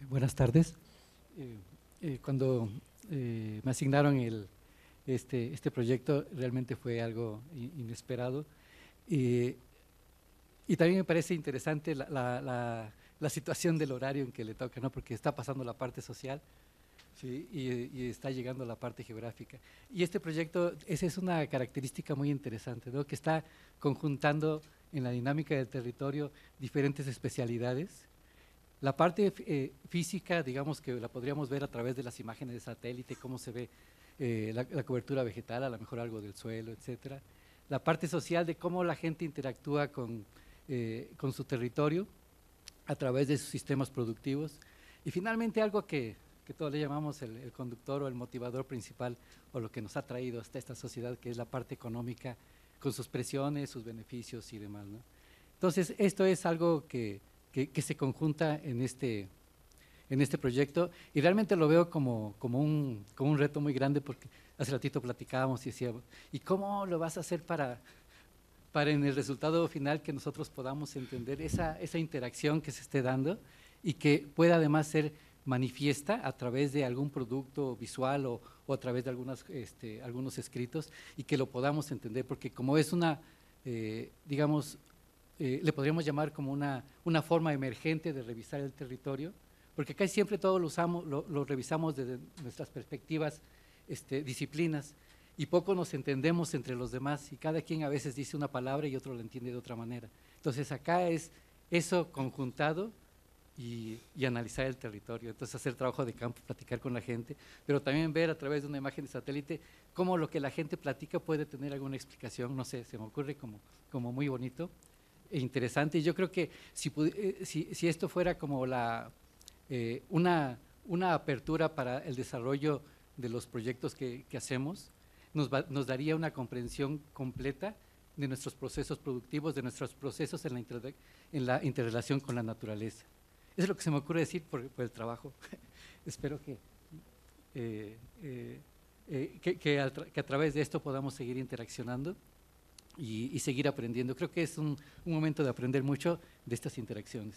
Buenas tardes. Cuando me asignaron este proyecto, realmente fue algo inesperado. Y también me parece interesante la situación del horario en que le toca, ¿no? Porque está pasando la parte social, ¿sí? Y está llegando la parte geográfica. Y este proyecto, esa es una característica muy interesante, ¿no? Que está conjuntando en la dinámica del territorio diferentes especialidades. La parte física, digamos que la podríamos ver a través de las imágenes de satélite, cómo se ve la cobertura vegetal, a lo mejor algo del suelo, etcétera. La parte social de cómo la gente interactúa con su territorio a través de sus sistemas productivos. Y finalmente algo que todos le llamamos el conductor o el motivador principal, o lo que nos ha traído hasta esta sociedad, que es la parte económica, con sus presiones, sus beneficios y demás, ¿no? Entonces, esto es algo que se conjunta en este proyecto, y realmente lo veo como un reto muy grande, porque hace ratito platicábamos y decíamos, ¿y cómo lo vas a hacer para en el resultado final que nosotros podamos entender esa interacción que se esté dando y que pueda además ser manifiesta a través de algún producto visual o a través de algunos escritos, y que lo podamos entender, porque como es digamos, le podríamos llamar como una forma emergente de revisar el territorio, porque casi siempre todo lo revisamos desde nuestras perspectivas, disciplinas, y poco nos entendemos entre los demás, y cada quien a veces dice una palabra y otro la entiende de otra manera. Entonces acá es eso conjuntado y analizar el territorio, entonces hacer trabajo de campo, platicar con la gente, pero también ver a través de una imagen de satélite cómo lo que la gente platica puede tener alguna explicación, no sé, se me ocurre como muy bonito e interesante. Y yo creo que si esto fuera como una apertura para el desarrollo de los proyectos que hacemos, nos daría una comprensión completa de nuestros procesos productivos, de nuestros procesos en la interrelación con la naturaleza. Eso es lo que se me ocurre decir por el trabajo. Espero que a través de esto podamos seguir interaccionando y seguir aprendiendo. Creo que es un momento de aprender mucho de estas interacciones.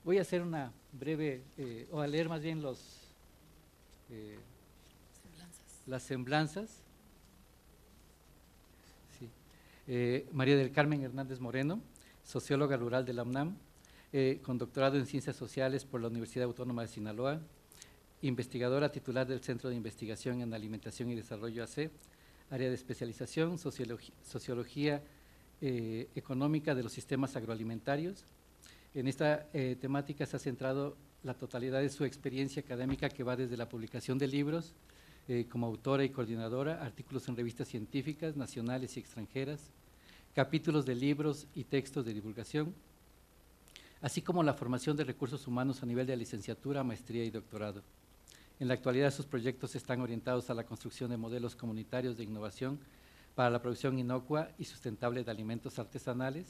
Voy a hacer una breve, o a leer más bien las semblanzas. Sí. María del Carmen Hernández Moreno, socióloga rural de la UNAM, con doctorado en Ciencias Sociales por la Universidad Autónoma de Sinaloa, investigadora titular del Centro de Investigación en Alimentación y Desarrollo AC, área de especialización, sociología económica de los sistemas agroalimentarios. En esta temática se ha centrado la totalidad de su experiencia académica, que va desde la publicación de libros como autora y coordinadora, artículos en revistas científicas nacionales y extranjeras, capítulos de libros y textos de divulgación, así como la formación de recursos humanos a nivel de licenciatura, maestría y doctorado. En la actualidad, sus proyectos están orientados a la construcción de modelos comunitarios de innovación para la producción inocua y sustentable de alimentos artesanales.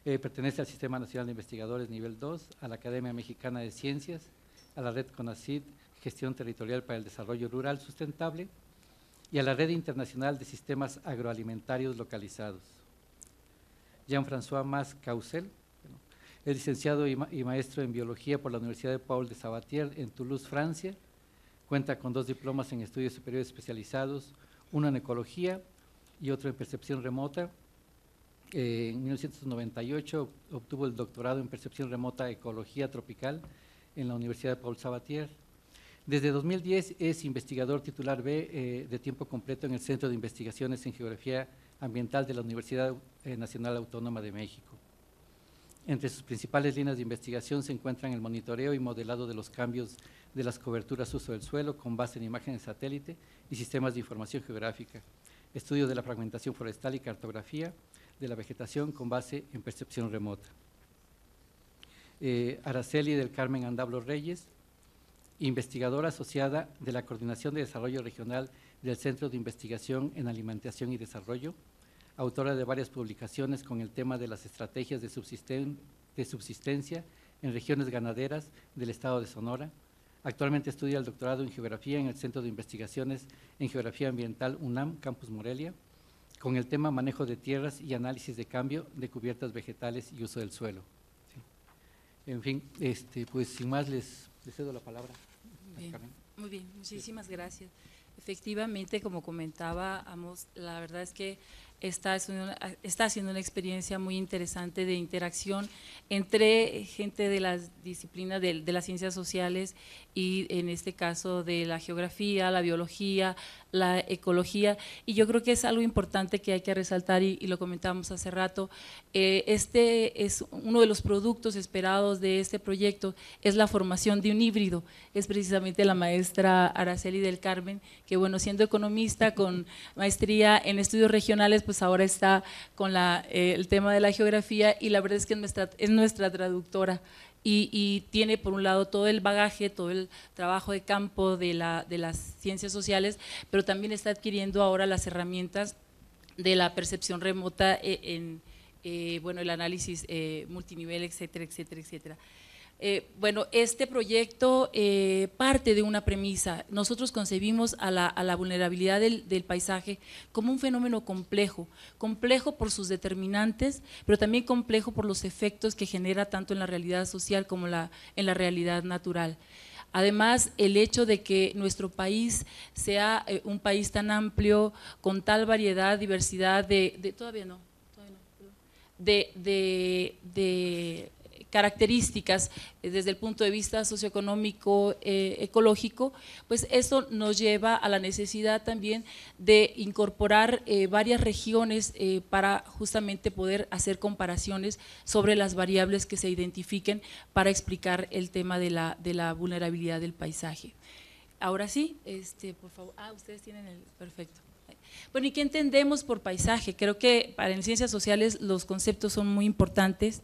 Pertenece al Sistema Nacional de Investigadores Nivel 2, a la Academia Mexicana de Ciencias, a la Red CONACYT, Gestión Territorial para el Desarrollo Rural Sustentable, y a la Red Internacional de Sistemas Agroalimentarios Localizados. Jean-François Mas Caucel es licenciado y maestro en Biología por la Universidad de Paul de Sabatier en Toulouse, Francia. Cuenta con 2 diplomas en estudios superiores especializados, uno en Ecología y otro en Percepción Remota. En 1998 obtuvo el doctorado en Percepción Remota Ecología Tropical en la Universidad de Paul Sabatier. Desde 2010 es investigador titular B de tiempo completo en el Centro de Investigaciones en Geografía Ambiental de la Universidad Nacional Autónoma de México. Entre sus principales líneas de investigación se encuentran el monitoreo y modelado de los cambios de las coberturas uso del suelo con base en imágenes satélite y sistemas de información geográfica, estudio de la fragmentación forestal y cartografía de la vegetación con base en percepción remota. Araceli del Carmen Andablo Reyes, investigadora asociada de la Coordinación de Desarrollo Regional del Centro de Investigación en Alimentación y Desarrollo, autora de varias publicaciones con el tema de las estrategias de subsistencia en regiones ganaderas del estado de Sonora. Actualmente estudia el doctorado en Geografía en el Centro de Investigaciones en Geografía Ambiental UNAM, Campus Morelia, con el tema manejo de tierras y análisis de cambio de cubiertas vegetales y uso del suelo. En fin, pues sin más les cedo la palabra. Bien, muy bien, muchísimas gracias. Efectivamente, como comentábamos, la verdad es que está haciendo una experiencia muy interesante de interacción entre gente de las disciplinas de las ciencias sociales y en este caso de la geografía, la biología, la ecología, y yo creo que es algo importante que hay que resaltar y lo comentábamos hace rato. Este es uno de los productos esperados de este proyecto, es la formación de un híbrido, es precisamente la maestra Araceli del Carmen, que bueno, siendo economista con maestría en estudios regionales, pues ahora está con el tema de la geografía, y la verdad es que es nuestra traductora. Y tiene por un lado todo el bagaje, todo el trabajo de campo de las ciencias sociales, pero también está adquiriendo ahora las herramientas de la percepción remota bueno, el análisis multinivel, etcétera, etcétera, etcétera. Bueno, este proyecto parte de una premisa. Nosotros concebimos a la vulnerabilidad del paisaje como un fenómeno complejo por sus determinantes, pero también complejo por los efectos que genera tanto en la realidad social como en la realidad natural. Además, el hecho de que nuestro país sea un país tan amplio, con tal variedad, diversidad de características desde el punto de vista socioeconómico, ecológico, pues eso nos lleva a la necesidad también de incorporar varias regiones para justamente poder hacer comparaciones sobre las variables que se identifiquen para explicar el tema de la vulnerabilidad del paisaje. Ahora sí, por favor, ustedes tienen el perfecto. Bueno, ¿y qué entendemos por paisaje? Creo que en ciencias sociales los conceptos son muy importantes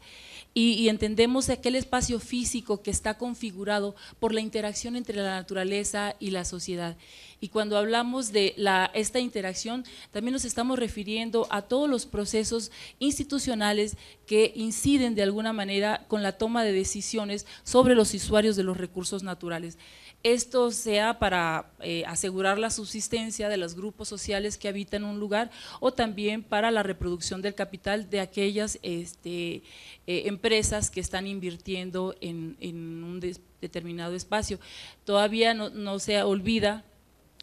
y entendemos aquel espacio físico que está configurado por la interacción entre la naturaleza y la sociedad. Y cuando hablamos de esta interacción, también nos estamos refiriendo a todos los procesos institucionales que inciden de alguna manera con la toma de decisiones sobre los usuarios de los recursos naturales. Esto sea para asegurar la subsistencia de los grupos sociales que habitan un lugar o también para la reproducción del capital de aquellas empresas que están invirtiendo en un determinado espacio. Todavía no se olvida,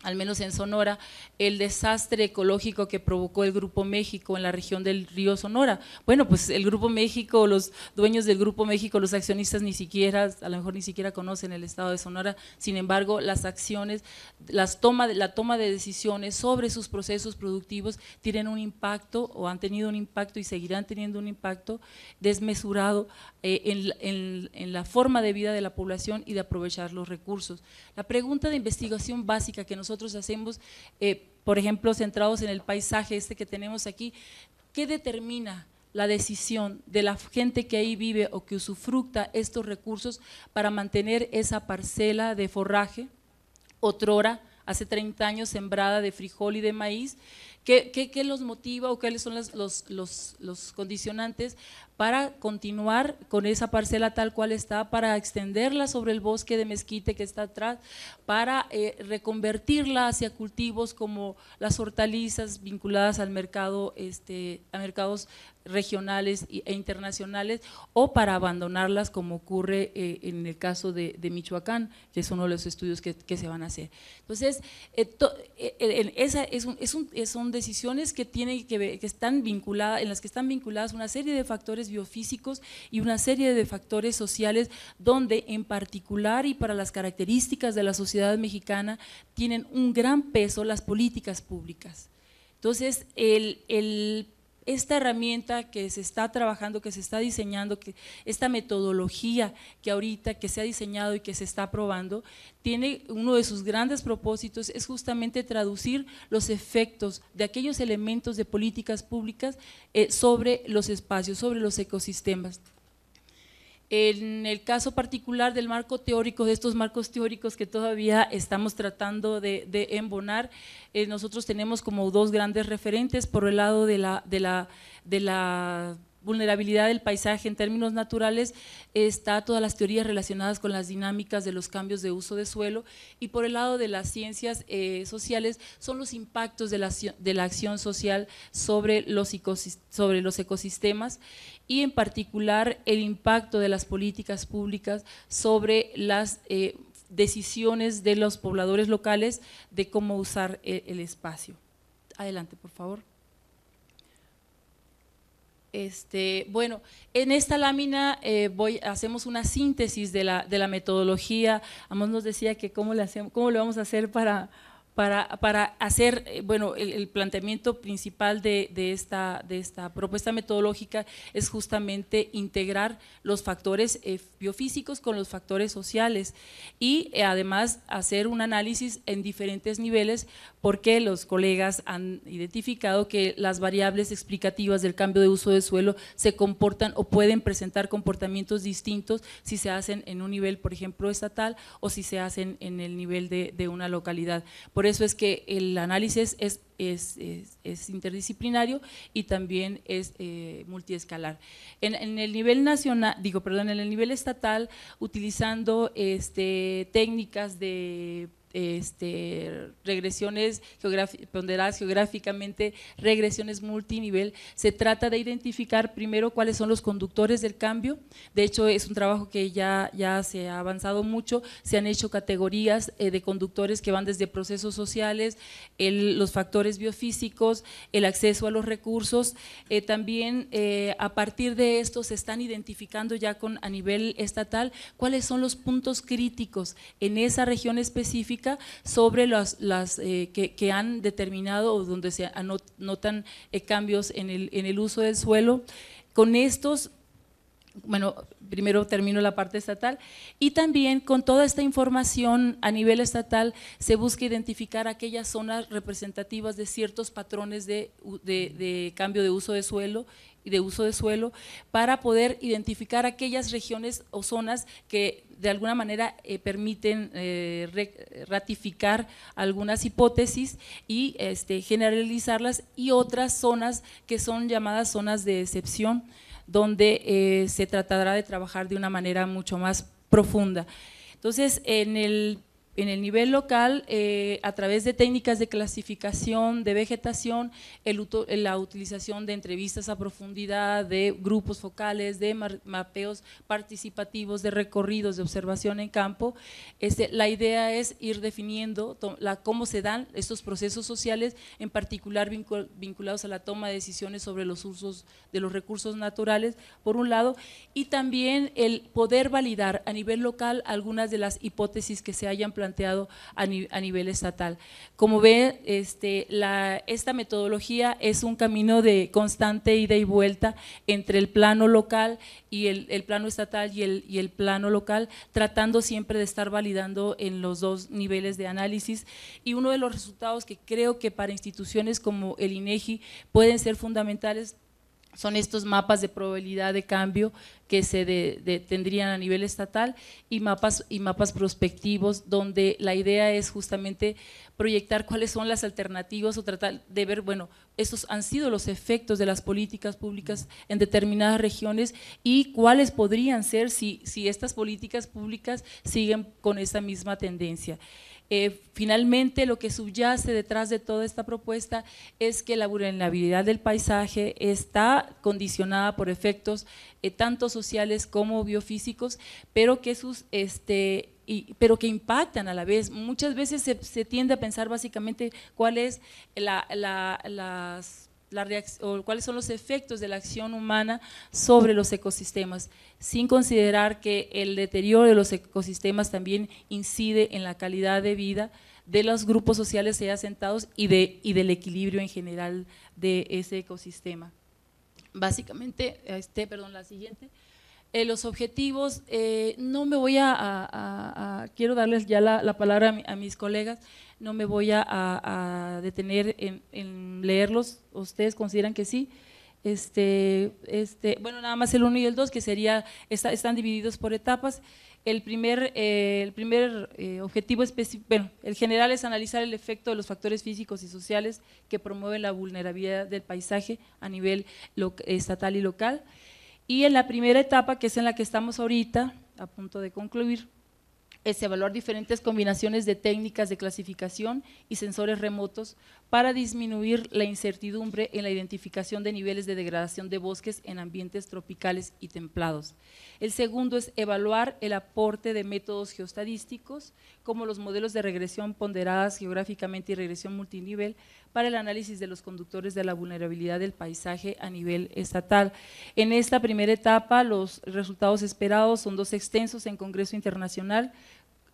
al menos en Sonora, el desastre ecológico que provocó el Grupo México en la región del río Sonora. Bueno, pues el Grupo México, los dueños del Grupo México, los accionistas a lo mejor ni siquiera conocen el estado de Sonora, sin embargo, las acciones, la toma de decisiones sobre sus procesos productivos tienen un impacto o han tenido un impacto y seguirán teniendo un impacto desmesurado en la forma de vida de la población y de aprovechar los recursos. La pregunta de investigación básica que nosotros hacemos, por ejemplo, centrados en el paisaje que tenemos aquí, ¿qué determina la decisión de la gente que ahí vive o que usufructa estos recursos para mantener esa parcela de forraje, otrora, hace 30 años sembrada de frijol y de maíz? ¿Qué los motiva o cuáles son los condicionantes para continuar con esa parcela tal cual está, para extenderla sobre el bosque de mezquite que está atrás, para reconvertirla hacia cultivos como las hortalizas vinculadas al mercado, a mercados regionales e internacionales, o para abandonarlas como ocurre en el caso de Michoacán, que es uno de los estudios que se van a hacer? Entonces, son decisiones que tienen que ver, en las que están vinculadas una serie de factores biofísicos y una serie de factores sociales, donde en particular y para las características de la sociedad mexicana tienen un gran peso las políticas públicas. Entonces, esta herramienta que se está trabajando, que se está diseñando, esta metodología que se ha diseñado y que se está probando, tiene uno de sus grandes propósitos, es justamente traducir los efectos de aquellos elementos de políticas públicas sobre los espacios, sobre los ecosistemas. En el caso particular del marco teórico, de estos marcos teóricos que todavía estamos tratando de embonar, nosotros tenemos como dos grandes referentes. Por el lado de la vulnerabilidad del paisaje en términos naturales está todas las teorías relacionadas con las dinámicas de los cambios de uso de suelo, y por el lado de las ciencias sociales son los impactos de la acción social sobre los ecosistemas, y en particular el impacto de las políticas públicas sobre las decisiones de los pobladores locales de cómo usar el espacio. Adelante, por favor. Bueno, en esta lámina hacemos una síntesis de la metodología. Amos nos decía que cómo le vamos a hacer para hacer, bueno, el planteamiento principal de esta propuesta metodológica es justamente integrar los factores biofísicos con los factores sociales, y además hacer un análisis en diferentes niveles, porque los colegas han identificado que las variables explicativas del cambio de uso de suelo se comportan o pueden presentar comportamientos distintos si se hacen en un nivel, por ejemplo, estatal, o si se hacen en el nivel de una localidad. Por eso es que el análisis es interdisciplinario y también es multiescalar. En el nivel nacional, en el nivel estatal, utilizando técnicas de regresiones ponderadas geográficamente, regresiones multinivel, se trata de identificar primero cuáles son los conductores del cambio. De hecho, es un trabajo que ya se ha avanzado mucho, se han hecho categorías de conductores que van desde procesos sociales, los factores biofísicos, el acceso a los recursos. También a partir de esto se están identificando ya a nivel estatal cuáles son los puntos críticos en esa región específica sobre que han determinado o donde se notan cambios en el uso del suelo. Con estos, bueno, primero termino la parte estatal, y también con toda esta información a nivel estatal se busca identificar aquellas zonas representativas de ciertos patrones de cambio de uso de suelo para poder identificar aquellas regiones o zonas que de alguna manera permiten ratificar algunas hipótesis y generalizarlas, y otras zonas que son llamadas zonas de excepción, donde se tratará de trabajar de una manera mucho más profunda. Entonces, en el nivel local, a través de técnicas de clasificación de vegetación, la utilización de entrevistas a profundidad, de grupos focales, de mapeos participativos, de recorridos, de observación en campo, la idea es ir definiendo cómo se dan estos procesos sociales, en particular vinculados a la toma de decisiones sobre los usos de los recursos naturales, por un lado, y también el poder validar a nivel local algunas de las hipótesis que se hayan planteado a nivel estatal. Como ve, esta metodología es un camino de constante ida y vuelta entre el plano local y el plano estatal y el plano local, tratando siempre de estar validando en los dos niveles de análisis. Y uno de los resultados que creo que para instituciones como el INEGI pueden ser fundamentales son estos mapas de probabilidad de cambio que se tendrían a nivel estatal, y mapas prospectivos, donde la idea es justamente proyectar cuáles son las alternativas o tratar de ver, bueno, estos han sido los efectos de las políticas públicas en determinadas regiones y cuáles podrían ser si estas políticas públicas siguen con esta misma tendencia. Finalmente, lo que subyace detrás de toda esta propuesta es que la vulnerabilidad del paisaje está condicionada por efectos tanto sociales como biofísicos, pero que que impactan a la vez. Muchas veces se tiende a pensar básicamente cuál es cuáles son los efectos de la acción humana sobre los ecosistemas, sin considerar que el deterioro de los ecosistemas también incide en la calidad de vida de los grupos sociales ya asentados y del equilibrio en general de ese ecosistema. Básicamente, la siguiente. Los objetivos, no me voy quiero darles ya la palabra a mis colegas, no me voy a detener en leerlos, ustedes consideran que sí. Bueno, nada más el 1 y el 2, que están divididos por etapas. El primer objetivo específico, bueno, el general es analizar el efecto de los factores físicos y sociales que promueven la vulnerabilidad del paisaje a nivel estatal y local. Y en la primera etapa, que es en la que estamos ahorita, a punto de concluir, es evaluar diferentes combinaciones de técnicas de clasificación y sensores remotos para disminuir la incertidumbre en la identificación de niveles de degradación de bosques en ambientes tropicales y templados. El segundo es evaluar el aporte de métodos geoestadísticos, como los modelos de regresión ponderadas geográficamente y regresión multinivel, para el análisis de los conductores de la vulnerabilidad del paisaje a nivel estatal. En esta primera etapa, los resultados esperados son 2 extensos en Congreso Internacional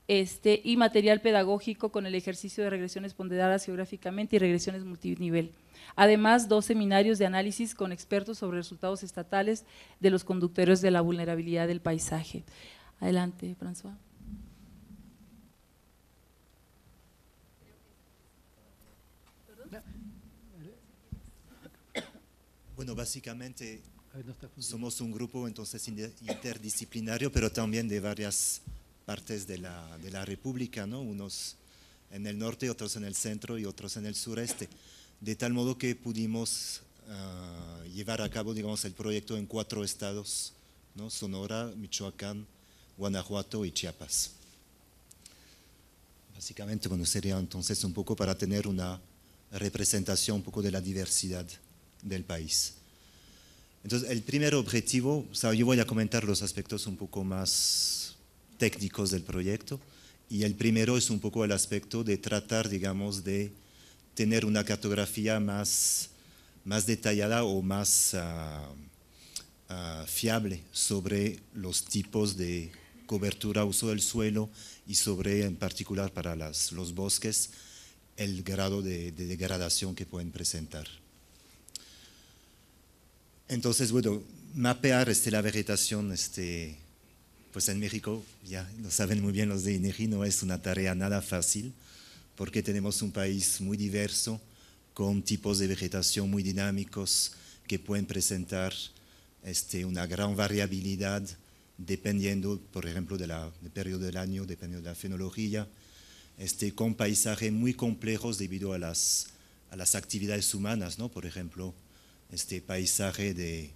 y material pedagógico con el ejercicio de regresiones ponderadas geográficamente y regresiones multinivel. Además, 2 seminarios de análisis con expertos sobre resultados estatales de los conductores de la vulnerabilidad del paisaje. Adelante, François. Bueno, básicamente somos un grupo entonces interdisciplinario, pero también de varias partes de la República, ¿no? Unos en el norte, otros en el centro y otros en el sureste, de tal modo que pudimos llevar a cabo, digamos, el proyecto en 4 estados, ¿no? Sonora, Michoacán, Guanajuato y Chiapas. Básicamente, bueno, sería entonces un poco para tener una representación un poco de la diversidad del país. Entonces, el primer objetivo, o sea, yo voy a comentar los aspectos un poco más técnicos del proyecto, y el primero es un poco el aspecto de tratar, digamos, de tener una cartografía más detallada o más fiable sobre los tipos de cobertura, uso del suelo y sobre, en particular para los bosques, el grado de degradación que pueden presentar. Entonces, bueno, mapear la vegetación, pues en México, ya lo saben muy bien los de INEGI, no es una tarea nada fácil, porque tenemos un país muy diverso, con tipos de vegetación muy dinámicos, que pueden presentar una gran variabilidad, dependiendo, por ejemplo, del periodo del año, dependiendo de la fenología, con paisajes muy complejos debido a las actividades humanas, ¿no? Por ejemplo, paisaje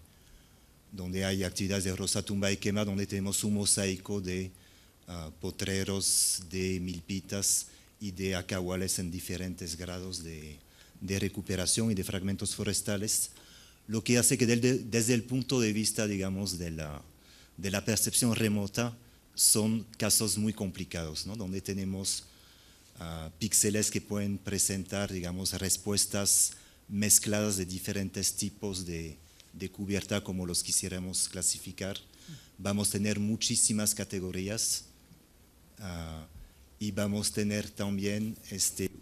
donde hay actividades de rosa, tumba y quema, donde tenemos un mosaico de potreros, de milpitas y de acahuales en diferentes grados de recuperación y de fragmentos forestales, lo que hace que desde el punto de vista, digamos, de la percepción remota, son casos muy complicados, ¿no? Donde tenemos píxeles que pueden presentar, digamos, respuestas mezcladas de diferentes tipos de cubierta, como los quisiéramos clasificar. Vamos a tener muchísimas categorías y vamos a tener también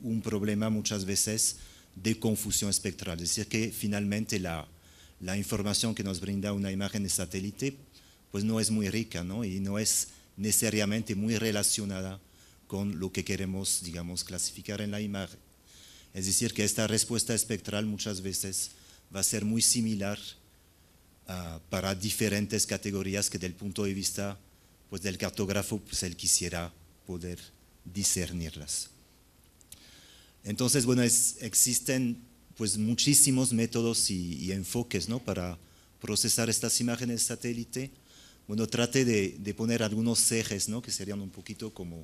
un problema muchas veces de confusión espectral, es decir, que finalmente la información que nos brinda una imagen de satélite pues no es muy rica, ¿no? Y no es necesariamente muy relacionada con lo que queremos, digamos, clasificar en la imagen. Es decir, que esta respuesta espectral muchas veces va a ser muy similar para diferentes categorías que del punto de vista pues, del cartógrafo pues, él quisiera poder discernirlas. Entonces, bueno, existen pues, muchísimos métodos y enfoques, ¿no? Para procesar estas imágenes de satélite. Bueno, trate de poner algunos ejes, ¿no? Que serían un poquito como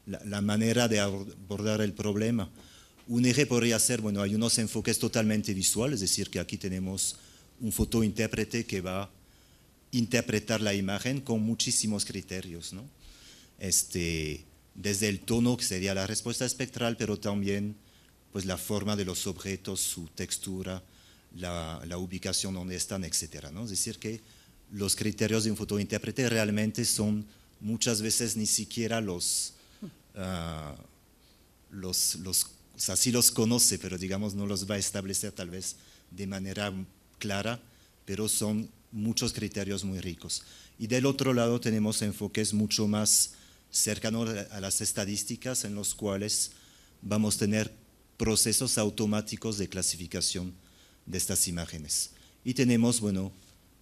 la manera de abordar el problema. Un eje podría ser, bueno, hay unos enfoques totalmente visuales, es decir, que aquí tenemos un fotointérprete que va a interpretar la imagen con muchísimos criterios, ¿no? Desde el tono, que sería la respuesta espectral, pero también pues, la forma de los objetos, su textura, la ubicación donde están, etc., ¿no? Es decir, que los criterios de un fotointérprete realmente son muchas veces ni siquiera o sea, sí los conoce, pero digamos no los va a establecer tal vez de manera clara, pero son muchos criterios muy ricos. Y del otro lado tenemos enfoques mucho más cercanos a las estadísticas, en los cuales vamos a tener procesos automáticos de clasificación de estas imágenes. Y tenemos, bueno,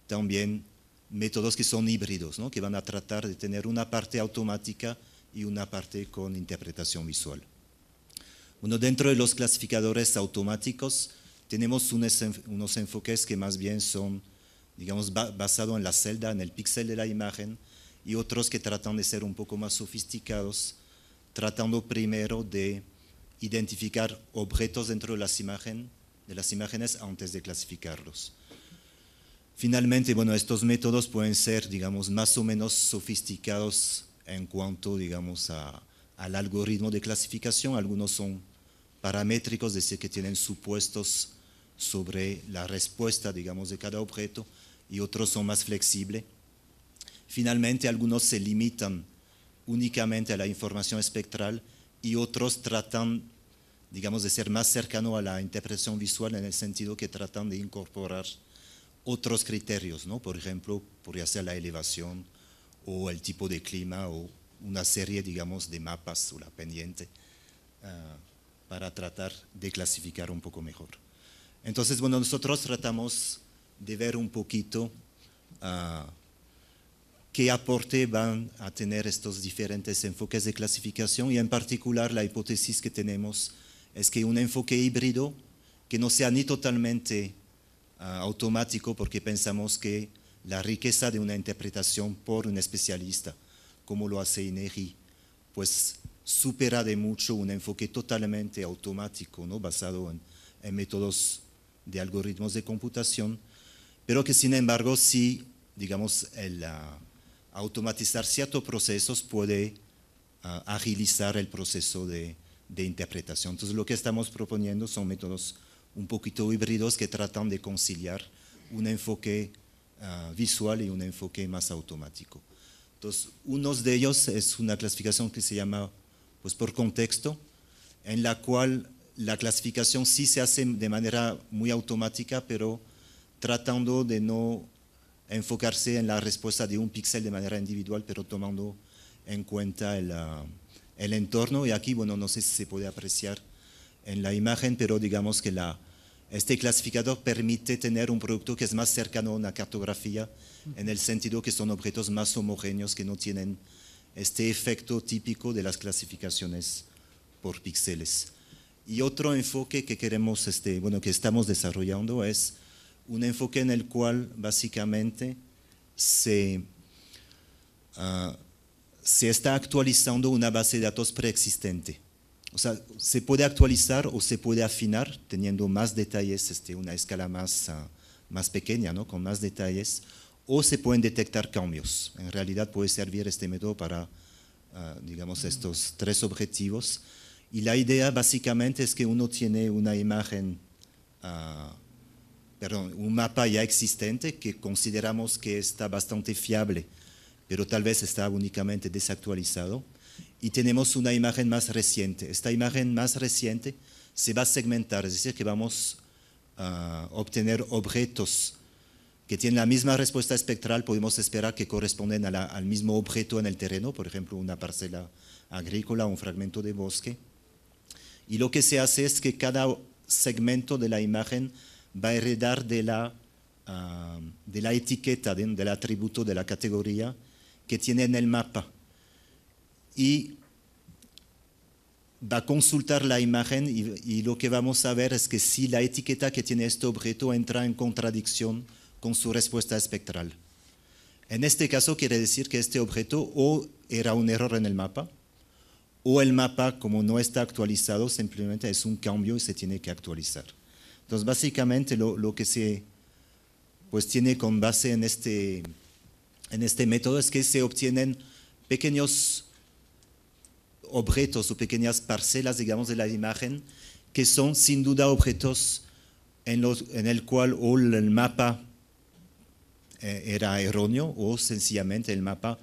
también métodos que son híbridos, ¿no? Que van a tratar de tener una parte automática y una parte con interpretación visual. Bueno, dentro de los clasificadores automáticos tenemos unos enfoques que más bien son, digamos, basados en la celda, en el píxel de la imagen, y otros que tratan de ser un poco más sofisticados, tratando primero de identificar objetos dentro de las imágenes antes de clasificarlos. Finalmente, bueno, estos métodos pueden ser, digamos, más o menos sofisticados en cuanto, digamos, al algoritmo de clasificación. Algunos son paramétricos, es decir, que tienen supuestos sobre la respuesta, digamos, de cada objeto, y otros son más flexibles. Finalmente, algunos se limitan únicamente a la información espectral y otros tratan, digamos, de ser más cercanos a la interpretación visual en el sentido que tratan de incorporar otros criterios, ¿no? Por ejemplo, podría ser la elevación o el tipo de clima o una serie, digamos, de mapas o la pendiente para tratar de clasificar un poco mejor. Entonces, bueno, nosotros tratamos de ver un poquito qué aporte van a tener estos diferentes enfoques de clasificación y en particular la hipótesis que tenemos es que un enfoque híbrido que no sea ni totalmente automático, porque pensamos que la riqueza de una interpretación por un especialista, como lo hace INEGI, pues supera de mucho un enfoque totalmente automático, ¿no? Basado en métodos de algoritmos de computación, pero que sin embargo sí, digamos, el automatizar ciertos procesos puede agilizar el proceso de interpretación. Entonces lo que estamos proponiendo son métodos un poquito híbridos que tratan de conciliar un enfoque visual y un enfoque más automático. Entonces, uno de ellos es una clasificación que se llama, pues, por contexto, en la cual la clasificación sí se hace de manera muy automática, pero tratando de no enfocarse en la respuesta de un píxel de manera individual, pero tomando en cuenta el entorno. Y aquí, bueno, no sé si se puede apreciar en la imagen, pero digamos que este clasificador permite tener un producto que es más cercano a una cartografía, en el sentido que son objetos más homogéneos que no tienen este efecto típico de las clasificaciones por píxeles. Y otro enfoque que queremos, que estamos desarrollando es un enfoque en el cual básicamente se está actualizando una base de datos preexistente. O sea, se puede actualizar o se puede afinar teniendo más detalles, una escala más pequeña, ¿no? Con más detalles, o se pueden detectar cambios. En realidad puede servir este método para, digamos, estos tres objetivos. Y la idea básicamente es que uno tiene una imagen, un mapa ya existente que consideramos que está bastante fiable, pero tal vez está únicamente desactualizado. Y tenemos una imagen más reciente. Esta imagen más reciente se va a segmentar, es decir, que vamos a obtener objetos que tienen la misma respuesta espectral, podemos esperar que corresponden al mismo objeto en el terreno, por ejemplo, una parcela agrícola o un fragmento de bosque. Y lo que se hace es que cada segmento de la imagen va a heredar de la etiqueta, del atributo, de la categoría que tiene en el mapa. Y va a consultar la imagen y lo que vamos a ver es que si la etiqueta que tiene este objeto entra en contradicción con su respuesta espectral. En este caso quiere decir que este objeto o era un error en el mapa, o el mapa, como no está actualizado, simplemente es un cambio y se tiene que actualizar. Entonces, básicamente lo que se tiene con base en este método es que se obtienen pequeños objetos o pequeñas parcelas, digamos, de la imagen, que son sin duda objetos en el cual o el mapa era erróneo o sencillamente el mapa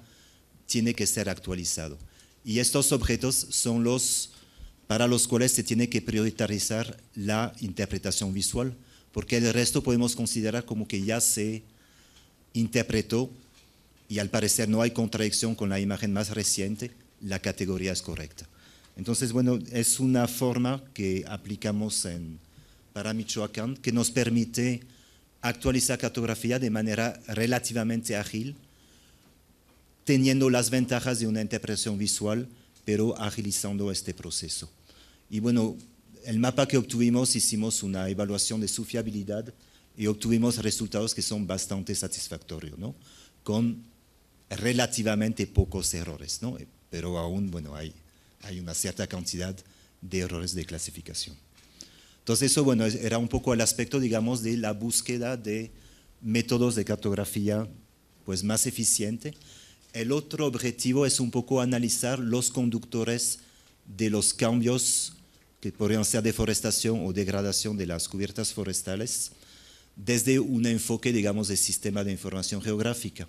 tiene que ser actualizado. Y estos objetos son los para los cuales se tiene que priorizar la interpretación visual, porque el resto podemos considerar como que ya se interpretó y al parecer no hay contradicción con la imagen más reciente, la categoría es correcta. Entonces, bueno, es una forma que aplicamos para Michoacán que nos permite actualizar cartografía de manera relativamente ágil, teniendo las ventajas de una interpretación visual, pero agilizando este proceso. Y bueno, el mapa que obtuvimos, hicimos una evaluación de su fiabilidad y obtuvimos resultados que son bastante satisfactorios, ¿no? Con relativamente pocos errores, ¿no? Pero aún, bueno, hay una cierta cantidad de errores de clasificación. Entonces eso, bueno, era un poco el aspecto, digamos, de la búsqueda de métodos de cartografía pues, más eficiente. El otro objetivo es un poco analizar los conductores de los cambios que podrían ser deforestación o degradación de las cubiertas forestales desde un enfoque, digamos, de sistema de información geográfica.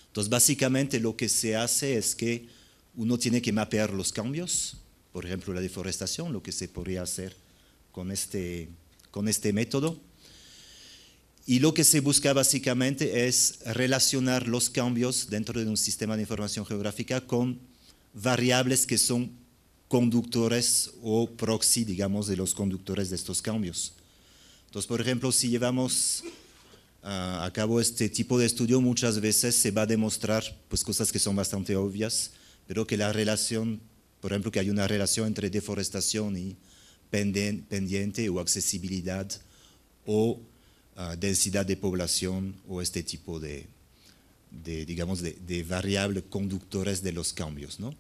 Entonces, básicamente lo que se hace es que uno tiene que mapear los cambios, por ejemplo, la deforestación, lo que se podría hacer con este método. Y lo que se busca básicamente es relacionar los cambios dentro de un sistema de información geográfica con variables que son conductores o proxy, digamos, de los conductores de estos cambios. Entonces, por ejemplo, si llevamos a cabo este tipo de estudio, muchas veces se va a demostrar pues, cosas que son bastante obvias, pero que la relación, por ejemplo, que hay una relación entre deforestación y pendiente o accesibilidad o densidad de población o este tipo de variables conductores de los cambios, ¿no?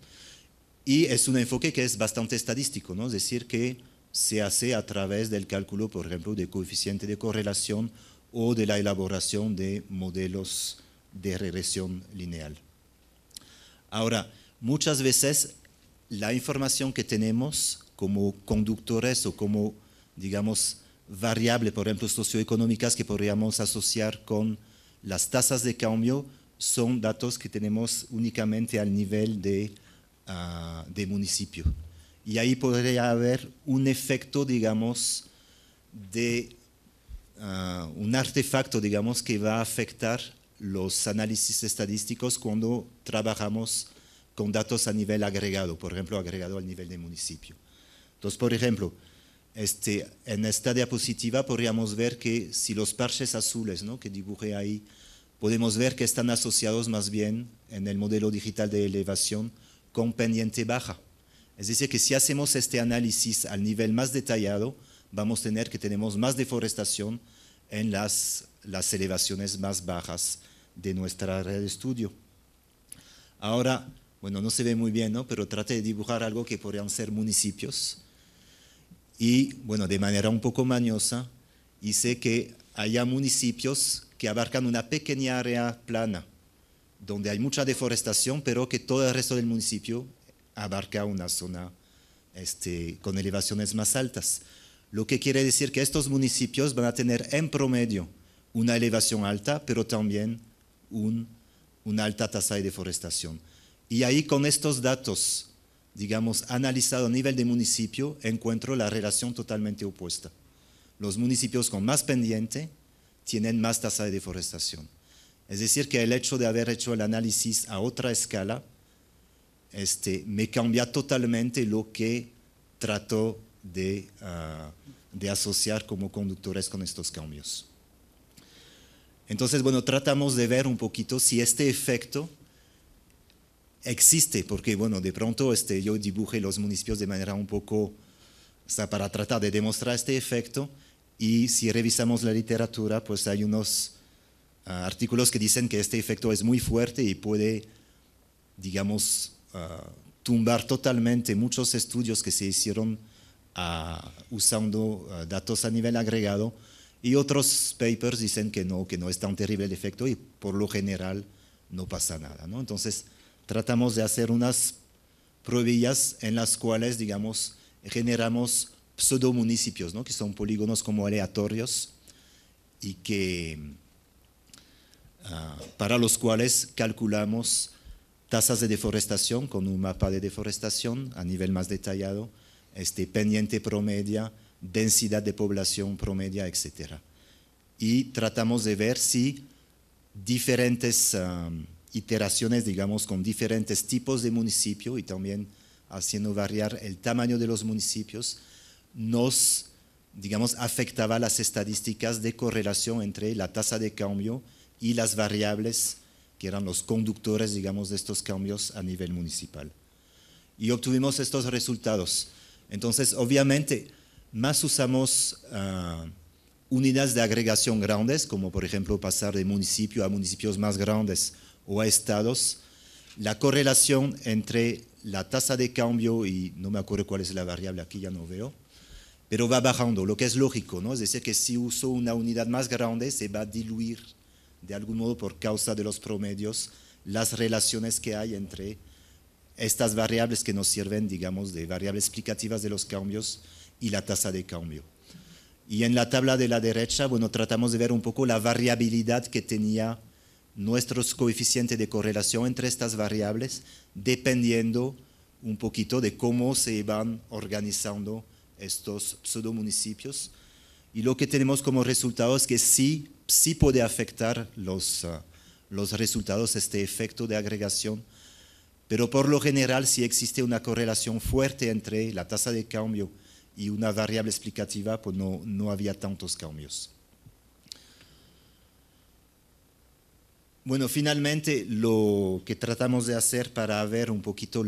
Y es un enfoque que es bastante estadístico, ¿no? Es decir, que se hace a través del cálculo, por ejemplo, de coeficiente de correlación o de la elaboración de modelos de regresión lineal. Ahora, muchas veces la información que tenemos como conductores o como, digamos, variable, por ejemplo, socioeconómicas que podríamos asociar con las tasas de cambio, son datos que tenemos únicamente al nivel de municipio. Y ahí podría haber un efecto, digamos, de un artefacto, digamos, que va a afectar los análisis estadísticos cuando trabajamos con datos a nivel agregado, por ejemplo, agregado al nivel de municipio. Entonces, por ejemplo, en esta diapositiva podríamos ver que si los parches azules, ¿no?, que dibujé ahí, podemos ver que están asociados más bien en el modelo digital de elevación con pendiente baja. Es decir, que si hacemos este análisis al nivel más detallado, vamos a tener que tenemos más deforestación en las elevaciones más bajas de nuestra área de estudio. Ahora, bueno, no se ve muy bien, ¿no?, pero trate de dibujar algo que podrían ser municipios. Y, bueno, de manera un poco mañosa, hice que haya municipios que abarcan una pequeña área plana, donde hay mucha deforestación, pero que todo el resto del municipio abarca una zona con elevaciones más altas. Lo que quiere decir que estos municipios van a tener en promedio una elevación alta, pero también una alta tasa de deforestación. Y ahí con estos datos, digamos, analizados a nivel de municipio, encuentro la relación totalmente opuesta. Los municipios con más pendiente tienen más tasa de deforestación. Es decir, que el hecho de haber hecho el análisis a otra escala me cambia totalmente lo que trato de asociar como conductores con estos cambios. Entonces, bueno, tratamos de ver un poquito si este efecto existe, porque, bueno, de pronto yo dibujé los municipios de manera un poco, para tratar de demostrar este efecto, y si revisamos la literatura, pues hay unos artículos que dicen que este efecto es muy fuerte y puede, digamos, tumbar totalmente muchos estudios que se hicieron usando datos a nivel agregado, y otros papers dicen que no es tan terrible el efecto y por lo general no pasa nada, ¿no? Entonces tratamos de hacer unas pruebillas en las cuales, digamos, generamos pseudomunicipios, ¿no?, que son polígonos como aleatorios y que para los cuales calculamos tasas de deforestación con un mapa de deforestación a nivel más detallado, pendiente promedia, densidad de población promedia, etc. Y tratamos de ver si diferentes iteraciones, digamos, con diferentes tipos de municipio y también haciendo variar el tamaño de los municipios, nos digamos, afectaba las estadísticas de correlación entre la tasa de cambio y las variables que eran los conductores, digamos, de estos cambios a nivel municipal. Y obtuvimos estos resultados. Entonces, obviamente, más usamos unidades de agregación grandes, como por ejemplo pasar de municipio a municipios más grandes o a estados. La correlación entre la tasa de cambio y, no me acuerdo cuál es la variable, aquí ya no veo, pero va bajando, lo que es lógico, ¿no? Es decir, que si uso una unidad más grande, se va a diluir de algún modo por causa de los promedios las relaciones que hay entre estas variables que nos sirven, digamos, de variables explicativas de los cambios y la tasa de cambio. Y en la tabla de la derecha, bueno, tratamos de ver un poco la variabilidad que tenía nuestros coeficientes de correlación entre estas variables, dependiendo un poquito de cómo se van organizando estos pseudomunicipios. Y lo que tenemos como resultado es que sí puede afectar los resultados este efecto de agregación, pero por lo general si existe una correlación fuerte entre la tasa de cambio y una variable explicativa, pues no había tantos cambios. Bueno, finalmente lo que tratamos de hacer para ver un poquito o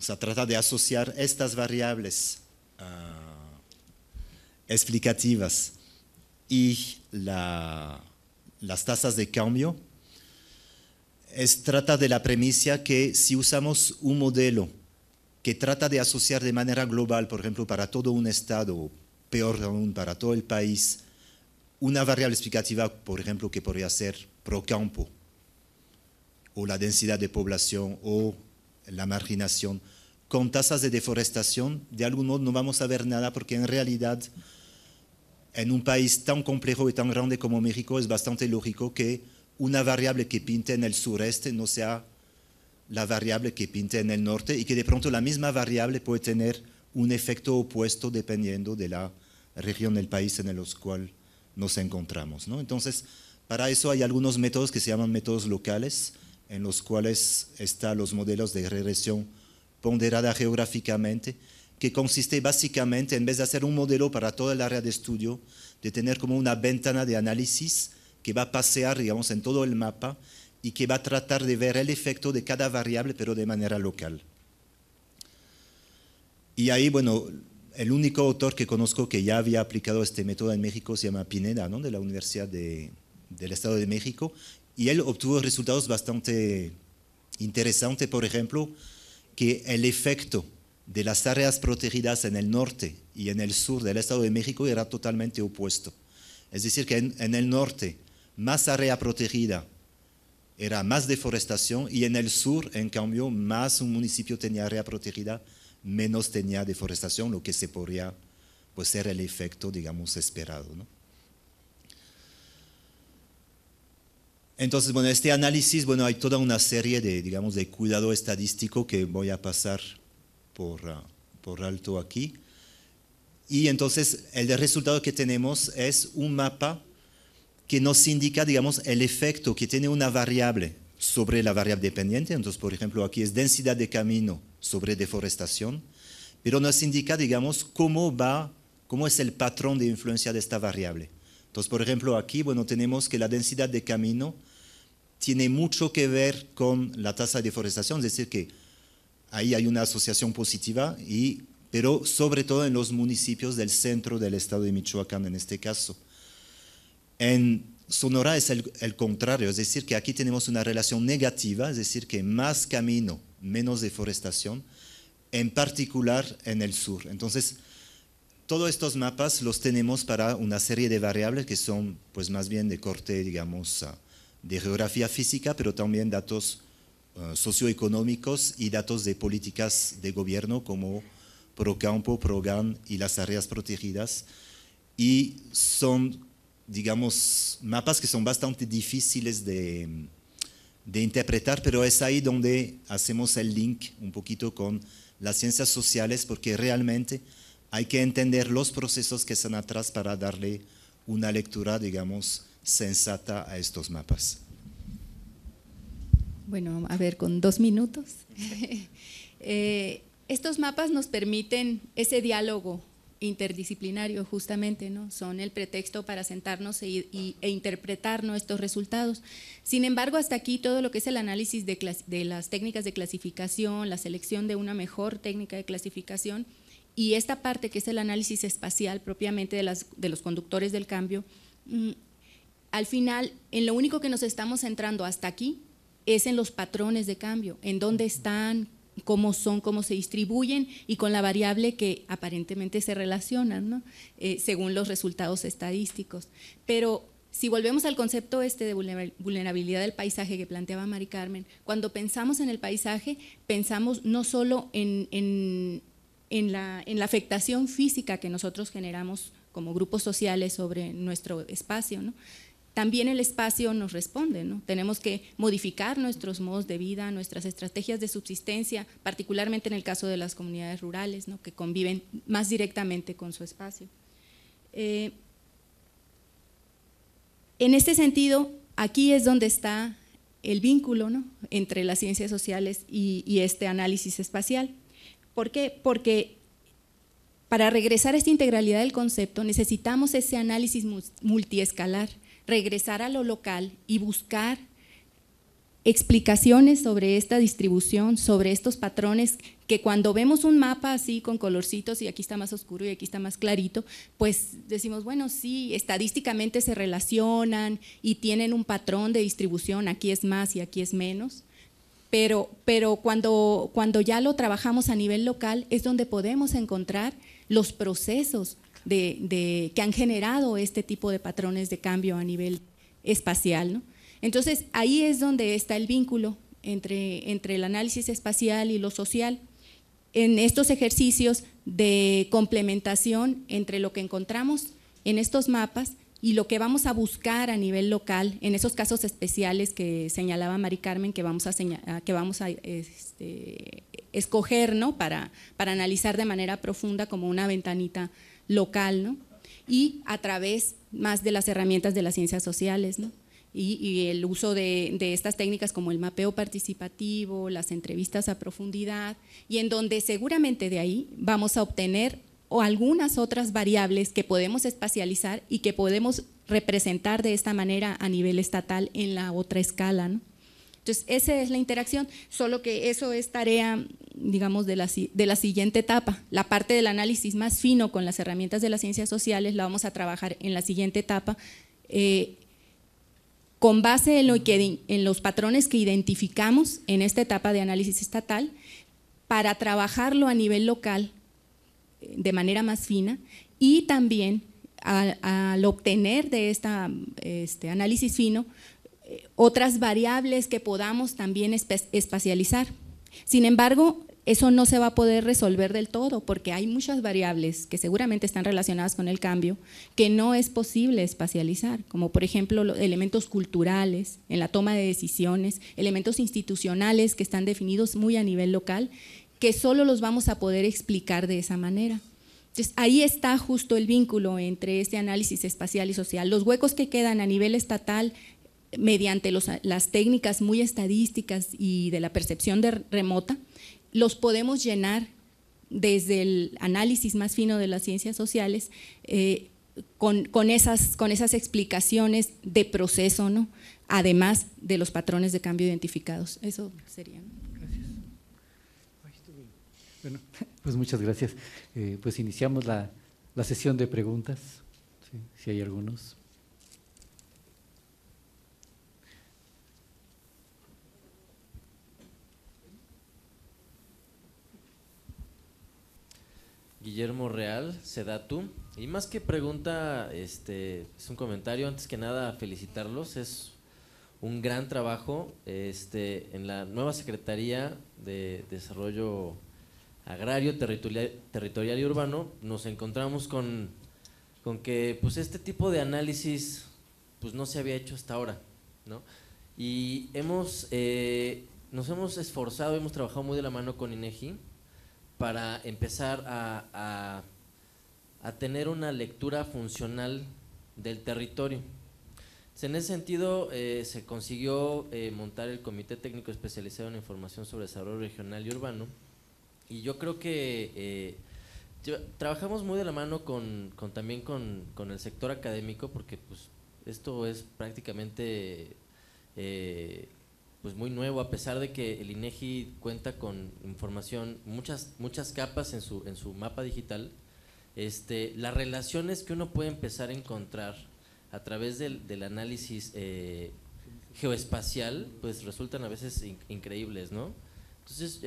sea, tratar de asociar estas variables explicativas y las tasas de cambio, trata de la premisa que si usamos un modelo que trata de asociar de manera global, por ejemplo, para todo un estado, o peor aún, para todo el país, una variable explicativa, por ejemplo, que podría ser pro campo, o la densidad de población, o la marginación, con tasas de deforestación, de algún modo no vamos a ver nada, porque en realidad, en un país tan complejo y tan grande como México, es bastante lógico que una variable que pinte en el sureste no sea la variable que pinte en el norte, y que de pronto la misma variable puede tener un efecto opuesto dependiendo de la región del país en el cual nos encontramos, ¿no? Entonces, para eso hay algunos métodos que se llaman métodos locales, en los cuales están los modelos de regresión ponderada geográficamente, que consiste básicamente, en vez de hacer un modelo para toda el área de estudio, de tener como una ventana de análisis que va a pasear, digamos, en todo el mapa y que va a tratar de ver el efecto de cada variable, pero de manera local. Y ahí, bueno, el único autor que conozco que ya había aplicado este método en México se llama Pineda, ¿no? De la Universidad del Estado de México, y él obtuvo resultados bastante interesantes, por ejemplo, que el efecto de las áreas protegidas en el norte y en el sur del Estado de México era totalmente opuesto. Es decir, que en el norte, más área protegida era más deforestación, y en el sur, en cambio, más un municipio tenía área protegida, menos tenía deforestación, lo que se podría pues, ser el efecto, digamos, esperado, ¿no? Entonces, bueno, este análisis, bueno, hay toda una serie de, digamos, de cuidado estadístico que voy a pasar por alto aquí. Y entonces, el resultado que tenemos es un mapa que nos indica, digamos, el efecto que tiene una variable sobre la variable dependiente. Entonces, por ejemplo, aquí es densidad de camino sobre deforestación, pero nos indica, digamos, cómo es el patrón de influencia de esta variable. Entonces, por ejemplo, aquí, bueno, tenemos que la densidad de camino tiene mucho que ver con la tasa de deforestación, es decir, que ahí hay una asociación positiva, pero sobre todo en los municipios del centro del estado de Michoacán, en este caso. En Sonora es el contrario, es decir, que aquí tenemos una relación negativa, es decir, que más camino, menos deforestación, en particular en el sur. Entonces, todos estos mapas los tenemos para una serie de variables que son pues más bien de corte, digamos, de geografía física, pero también datos socioeconómicos y datos de políticas de gobierno como Procampo, Progan y las áreas protegidas. Y son, digamos, mapas que son bastante difíciles de interpretar, pero es ahí donde hacemos el link un poquito con las ciencias sociales, porque realmente hay que entender los procesos que están atrás para darle una lectura, digamos, sensata a estos mapas. Bueno, a ver, con 2 minutos. Estos mapas nos permiten ese diálogo interdisciplinario justamente, ¿no? Son el pretexto para sentarnos e interpretar nuestros resultados. Sin embargo, hasta aquí todo lo que es el análisis de las técnicas de clasificación, la selección de una mejor técnica de clasificación y esta parte que es el análisis espacial propiamente de los conductores del cambio, al final en lo único que nos estamos centrando hasta aquí es en los patrones de cambio, en dónde están, cómo son, cómo se distribuyen y con la variable que aparentemente se relacionan, ¿no? Según los resultados estadísticos. Pero si volvemos al concepto de vulnerabilidad del paisaje que planteaba Mari Carmen, cuando pensamos en el paisaje, pensamos no solo en la afectación física que nosotros generamos como grupos sociales sobre nuestro espacio, ¿no? También el espacio nos responde, ¿no? Tenemos que modificar nuestros modos de vida, nuestras estrategias de subsistencia, particularmente en el caso de las comunidades rurales, ¿no? Que conviven más directamente con su espacio. En este sentido, aquí es donde está el vínculo, ¿no? Entre las ciencias sociales y este análisis espacial. ¿Por qué? Porque para regresar a esta integralidad del concepto necesitamos ese análisis multiescalar, regresar a lo local y buscar explicaciones sobre esta distribución, sobre estos patrones que cuando vemos un mapa así con colorcitos y aquí está más oscuro y aquí está más clarito, pues decimos, bueno, sí, estadísticamente se relacionan y tienen un patrón de distribución, aquí es más y aquí es menos, pero cuando ya lo trabajamos a nivel local es donde podemos encontrar los procesos que han generado este tipo de patrones de cambio a nivel espacial, ¿no? Entonces, ahí es donde está el vínculo entre el análisis espacial y lo social, en estos ejercicios de complementación entre lo que encontramos en estos mapas y lo que vamos a buscar a nivel local, en esos casos especiales que señalaba Mari Carmen, que vamos a escoger, ¿no? para analizar de manera profunda como una ventanita local, ¿no? Y a través más de las herramientas de las ciencias sociales, ¿no? Y el uso de estas técnicas como el mapeo participativo, las entrevistas a profundidad, y en donde seguramente de ahí vamos a obtener o algunas otras variables que podemos espacializar y que podemos representar de esta manera a nivel estatal en la otra escala, ¿no? Entonces, esa es la interacción, solo que eso es tarea, digamos, de la siguiente etapa. La parte del análisis más fino con las herramientas de las ciencias sociales la vamos a trabajar en la siguiente etapa, con base en los patrones que identificamos en esta etapa de análisis estatal, para trabajarlo a nivel local de manera más fina y también al obtener de este análisis fino otras variables que podamos también espacializar. Sin embargo, eso no se va a poder resolver del todo porque hay muchas variables que seguramente están relacionadas con el cambio que no es posible espacializar, como por ejemplo los elementos culturales en la toma de decisiones, elementos institucionales que están definidos muy a nivel local, que solo los vamos a poder explicar de esa manera. Entonces, ahí está justo el vínculo entre este análisis espacial y social. Los huecos que quedan a nivel estatal mediante las técnicas muy estadísticas y de la percepción remota, los podemos llenar desde el análisis más fino de las ciencias sociales con esas explicaciones de proceso, ¿no? Además de los patrones de cambio identificados. Eso sería, ¿no? Gracias. Bueno, pues muchas gracias. Pues iniciamos la sesión de preguntas, ¿sí? Si hay algunos. Guillermo Real, Sedatu, y más que pregunta, es un comentario. Antes que nada, felicitarlos, es un gran trabajo en la nueva Secretaría de Desarrollo Agrario, Territorial y Urbano. Nos encontramos con que pues este tipo de análisis pues no se había hecho hasta ahora, ¿no? Y nos hemos esforzado, hemos trabajado muy de la mano con INEGI para empezar a tener una lectura funcional del territorio. Entonces, en ese sentido, se consiguió montar el Comité Técnico Especializado en Información sobre Desarrollo Regional y Urbano, Y yo creo que trabajamos muy de la mano también con el sector académico, porque pues esto es prácticamente pues muy nuevo, a pesar de que el INEGI cuenta con información, muchas capas en su mapa digital. Las relaciones que uno puede empezar a encontrar a través del análisis geoespacial, pues resultan a veces increíbles, ¿no? Entonces,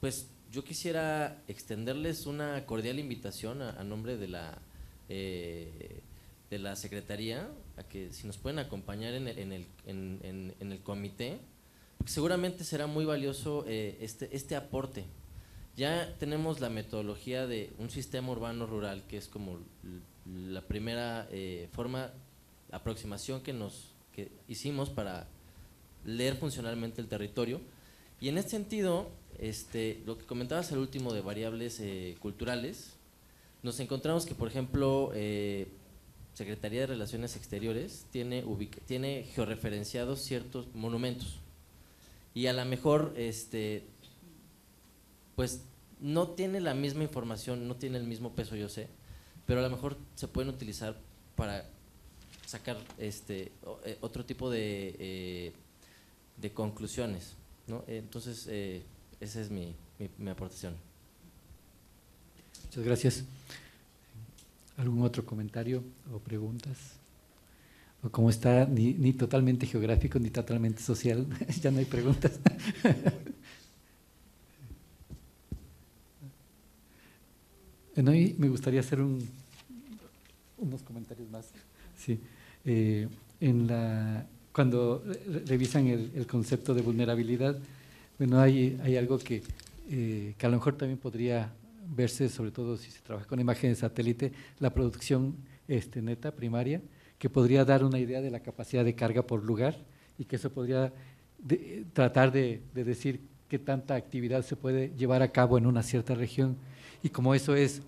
pues yo quisiera extenderles una cordial invitación a nombre de la Secretaría, a que si nos pueden acompañar en el comité, porque seguramente será muy valioso este aporte. Ya tenemos la metodología de un sistema urbano rural, que es como la primera aproximación que hicimos para leer funcionalmente el territorio, y en este sentido, lo que comentabas al último de variables culturales, nos encontramos que, por ejemplo, Secretaría de Relaciones Exteriores tiene georreferenciados ciertos monumentos, y a lo mejor pues no tiene la misma información, no tiene el mismo peso, yo sé, pero a lo mejor se pueden utilizar para sacar otro tipo de conclusiones, ¿no? Entonces, esa es mi aportación. Muchas gracias. ¿Algún otro comentario o preguntas? O como está ni totalmente geográfico ni totalmente social, ya no hay preguntas. No, y me gustaría hacer unos comentarios más. Sí. Cuando revisan el concepto de vulnerabilidad, bueno, hay algo que a lo mejor también podría verse, sobre todo si se trabaja con imágenes de satélite, la producción neta, primaria, que podría dar una idea de la capacidad de carga por lugar, y que eso podría tratar de decir qué tanta actividad se puede llevar a cabo en una cierta región. Y como eso es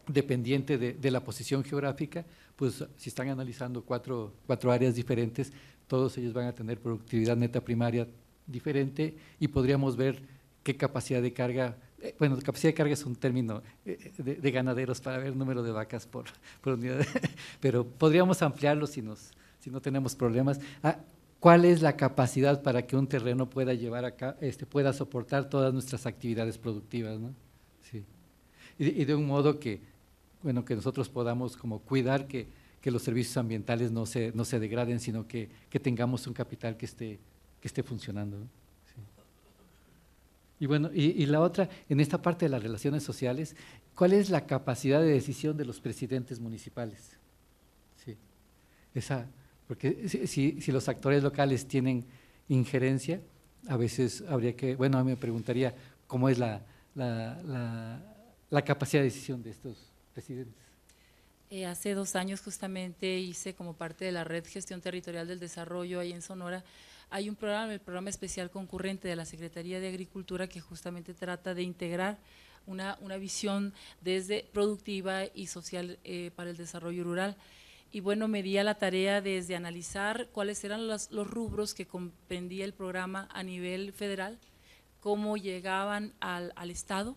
dependiente de la posición geográfica, pues si están analizando cuatro áreas diferentes, todos ellos van a tener productividad neta primaria diferente, y podríamos ver qué capacidad de carga, bueno, capacidad de carga es un término de ganaderos para ver número de vacas por unidad, pero podríamos ampliarlo si no tenemos problemas. ¿Cuál es la capacidad para que un terreno pueda llevar acá, pueda soportar todas nuestras actividades productivas, ¿no? Sí. Y de un modo que, bueno, que nosotros podamos como cuidar que los servicios ambientales no se degraden, sino que tengamos un capital que esté funcionando, ¿no? Sí. Y bueno, y la otra, en esta parte de las relaciones sociales, ¿cuál es la capacidad de decisión de los presidentes municipales? Sí. Porque si los actores locales tienen injerencia, a veces habría que, bueno, a mí me preguntaría cómo es la capacidad de decisión de estos presidentes. Hace 2 años justamente hice como parte de la Red Gestión Territorial del Desarrollo ahí en Sonora. Hay un programa, el programa especial concurrente de la Secretaría de Agricultura, que justamente trata de integrar una visión desde productiva y social para el desarrollo rural. Y bueno, me di a la tarea desde analizar cuáles eran los rubros que comprendía el programa a nivel federal, cómo llegaban al Estado,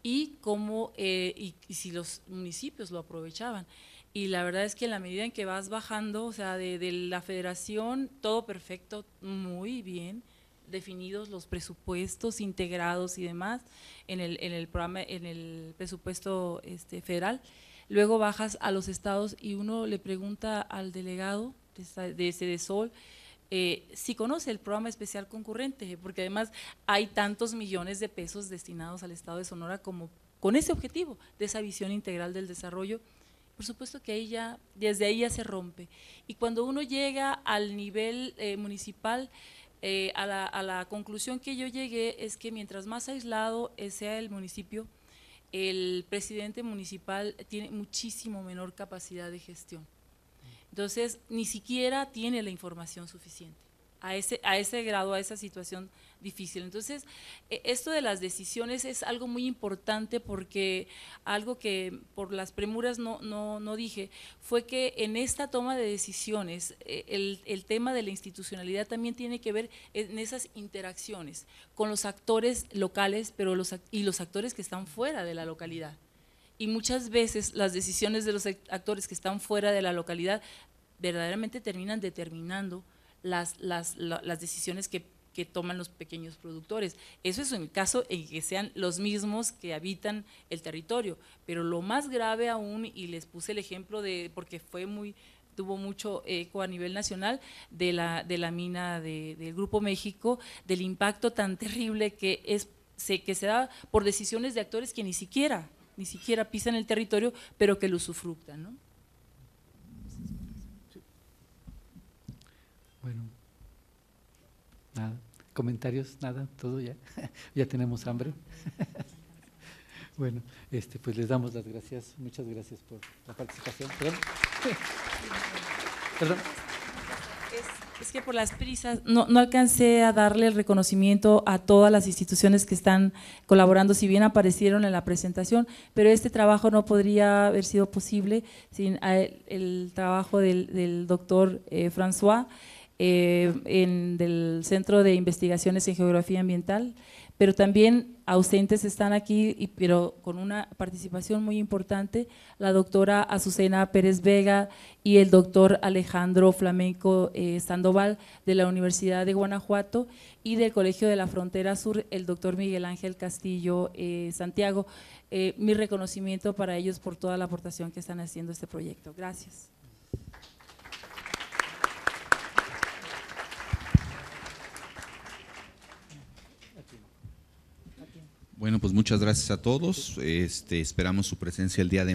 y cómo y si los municipios lo aprovechaban. Y la verdad es que en la medida en que vas bajando, o sea, de la federación, todo perfecto, muy bien definidos los presupuestos integrados y demás en el programa, en el presupuesto federal. Luego bajas a los estados y uno le pregunta al delegado de Sedesol si conoce el programa especial concurrente, porque además hay tantos millones de pesos destinados al estado de Sonora como con ese objetivo de esa visión integral del desarrollo. Por supuesto que desde ahí ya se rompe. Y cuando uno llega al nivel municipal, a la conclusión que yo llegué es que mientras más aislado sea el municipio, el presidente municipal tiene muchísimo menor capacidad de gestión. Entonces, ni siquiera tiene la información suficiente. a ese grado, a esa situación difícil. Entonces, esto de las decisiones es algo muy importante, porque algo que por las premuras no dije, fue que en esta toma de decisiones el tema de la institucionalidad también tiene que ver en esas interacciones con los actores locales, pero los actores que están fuera de la localidad. Y muchas veces las decisiones de los actores que están fuera de la localidad verdaderamente terminan determinando las decisiones que toman los pequeños productores. Eso es en el caso en que sean los mismos que habitan el territorio, pero lo más grave aún, y les puse el ejemplo porque tuvo mucho eco a nivel nacional, de la mina del Grupo México, del impacto tan terrible que se da por decisiones de actores que ni siquiera pisan el territorio, pero que lo usufructan, ¿no? Bueno, nada, comentarios, nada, todo ya, ya tenemos hambre. Bueno, pues les damos las gracias, muchas gracias por la participación. Perdón. Es que por las prisas no alcancé a darle el reconocimiento a todas las instituciones que están colaborando, si bien aparecieron en la presentación, pero este trabajo no podría haber sido posible sin el trabajo del doctor François, del Centro de Investigaciones en Geografía Ambiental, pero también ausentes están aquí, pero con una participación muy importante, la doctora Azucena Pérez Vega y el doctor Alejandro Flamenco Sandoval de la Universidad de Guanajuato, y del Colegio de la Frontera Sur, el doctor Miguel Ángel Castillo Santiago. Mi reconocimiento para ellos por toda la aportación que están haciendo a este proyecto. Gracias. Bueno, pues muchas gracias a todos. Esperamos su presencia el día de mañana.